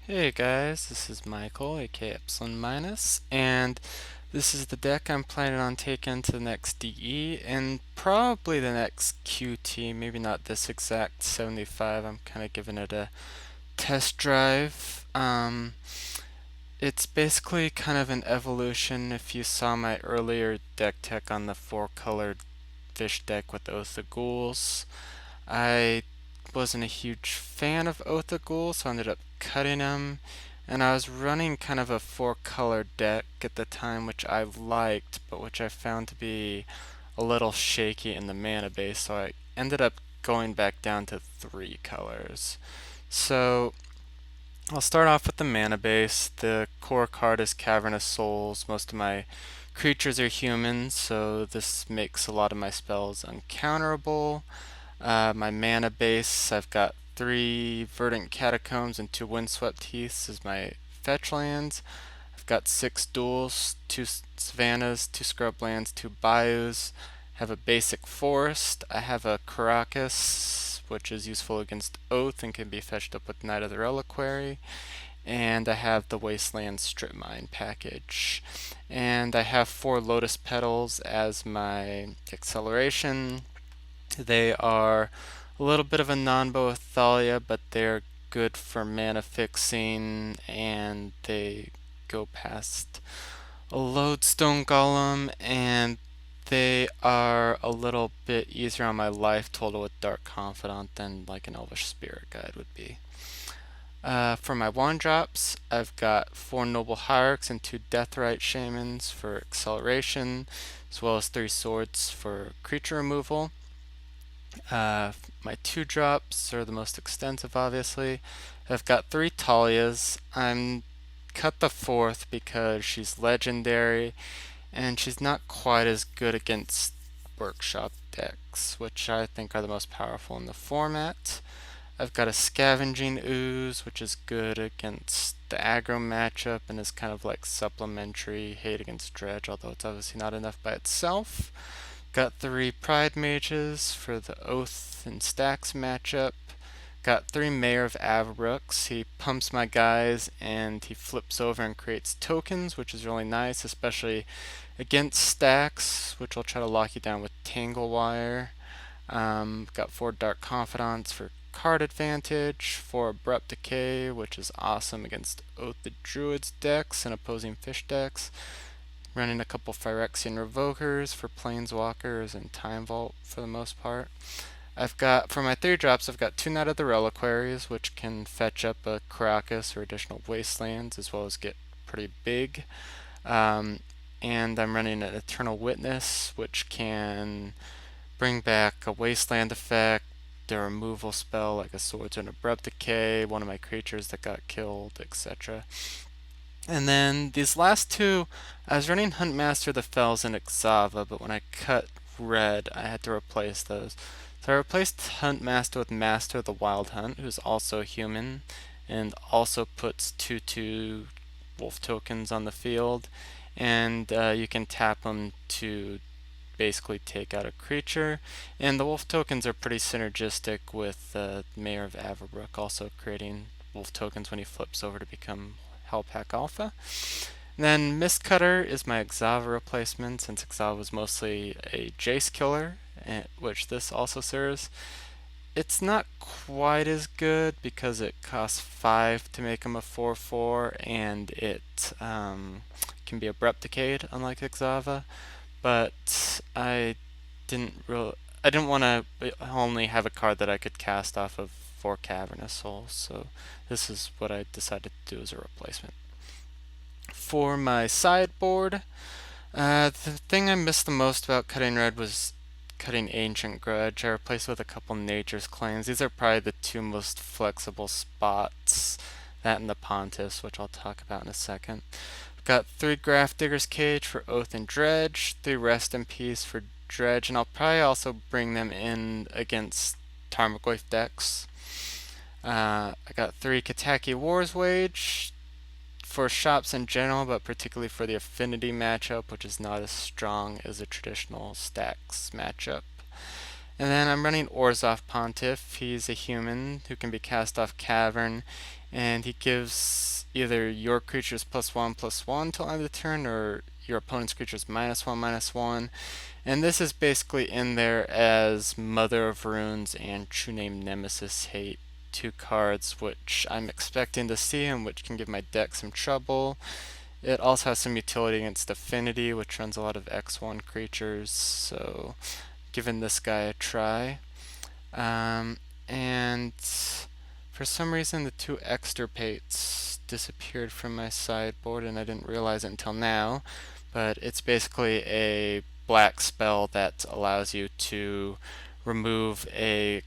Hey guys, this is Michael, aka Epsilon Minus, and this is the deck I'm planning on taking to the next DE and probably the next QT, maybe not this exact 75. I'm kind of giving it a test drive. It's basically kind of an evolution. If you saw my earlier deck tech on the four-colored fish deck with Oath of Ghouls, I wasn't a huge fan of Oath of Ghouls, so I ended up cutting him. And I was running kind of a four-color deck at the time, which I liked, but which I found to be a little shaky in the mana base, so I ended up going back down to three colors. So I'll start off with the mana base. The core card is Cavern of Souls. Most of my creatures are humans, so this makes a lot of my spells uncounterable. My mana base, I've got three Verdant Catacombs and two Windswept Heaths as my fetch lands. I've got six duels, two savannas, two scrublands, two bayous. I have a basic forest. I have a Caracas, which is useful against Oath and can be fetched up with Knight of the Reliquary. And I have the Wasteland Strip Mine package. And I have four Lotus Petals as my acceleration. They are a little bit of a non-bow Thalia, but they're good for mana fixing, and they go past a Lodestone Golem, and they are a little bit easier on my life total with Dark Confidant than like an Elvish Spirit Guide would be. For my one drops, I've got four Noble Hierarchs and two Deathrite Shamans for acceleration, as well as three swords for creature removal. My two drops are the most extensive, obviously. I've got three Talias. I'm cut the fourth because she's legendary and she's not quite as good against workshop decks, which I think are the most powerful in the format. I've got a Scavenging Ooze, which is good against the aggro matchup and is kind of like supplementary hate against Dredge, although it's obviously not enough by itself. Got three Pride Mages for the Oath and Stacks matchup. Got three Mayor of Avarooks. He pumps my guys and he flips over and creates tokens, which is really nice, especially against stacks, which will try to lock you down with Tangle Wire. Got four Dark Confidants for card advantage, four Abrupt Decay, which is awesome against Oath the Druids decks and opposing fish decks. Running a couple Phyrexian Revokers for Planeswalkers and Time Vault for the most part. I've got, for my three drops, I've got two Knight of the Reliquaries, which can fetch up a Caracas or additional Wastelands, as well as get pretty big. And I'm running an Eternal Witness, which can bring back a Wasteland effect, a removal spell like a Swords and Abrupt Decay, one of my creatures that got killed, etc. And then these last two, I was running Huntmaster the Fells and Ixava, but when I cut red, I had to replace those. So I replaced Huntmaster with Master of the Wild Hunt, who's also human, and also puts 2/2 wolf tokens on the field. And you can tap them to basically take out a creature. And the wolf tokens are pretty synergistic with Mayor of Averbrook, also creating wolf tokens when he flips over to become Hellpack Alpha. And then Mistcutter is my Ixava replacement, since Ixava was mostly a Jace killer, which this also serves. It's not quite as good because it costs 5 to make him a 4/4, and it can be abrupt decayed, unlike Ixava. But I didn't want to only have a card that I could cast off of 4 Cavernous Souls, so this is what I decided to do as a replacement. For my sideboard, the thing I missed the most about cutting red was cutting Ancient Grudge. I replaced it with a couple Nature's Claims. These are probably the two most flexible spots, that and the Pontiffs, which I'll talk about in a second. I've got 3 Grafdigger's Cage for Oath and Dredge, 3 Rest in Peace for Dredge, and I'll probably also bring them in against Tarmogoyf decks. I got 3 Kataki Wars Wage for shops in general, but particularly for the affinity matchup, which is not as strong as a traditional stacks matchup. And then I'm running Orzhov Pontiff. He's a human who can be cast off Cavern, and he gives either your creatures +1/+1 till end of the turn, or your opponent's creatures -1/-1. And this is basically in there as Mother of Runes and True Name Nemesis Hate, two cards which I'm expecting to see and which can give my deck some trouble. It also has some utility against Affinity, which runs a lot of X1 creatures, so giving this guy a try. And for some reason, the two extirpates disappeared from my sideboard, and I didn't realize it until now. But it's basically a black spell that allows you to remove a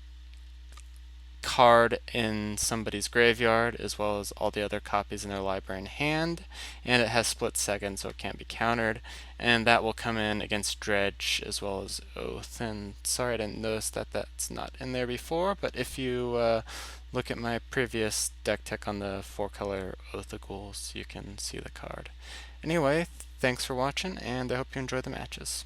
card in somebody's graveyard as well as all the other copies in their library in hand, and it has split second, so it can't be countered, and that will come in against Dredge as well as Oath. And sorry I didn't notice that that's not in there before, but if you look at my previous deck tech on the 4-color Oath of Ghouls, you can see the card. Anyway, thanks for watching, and I hope you enjoy the matches.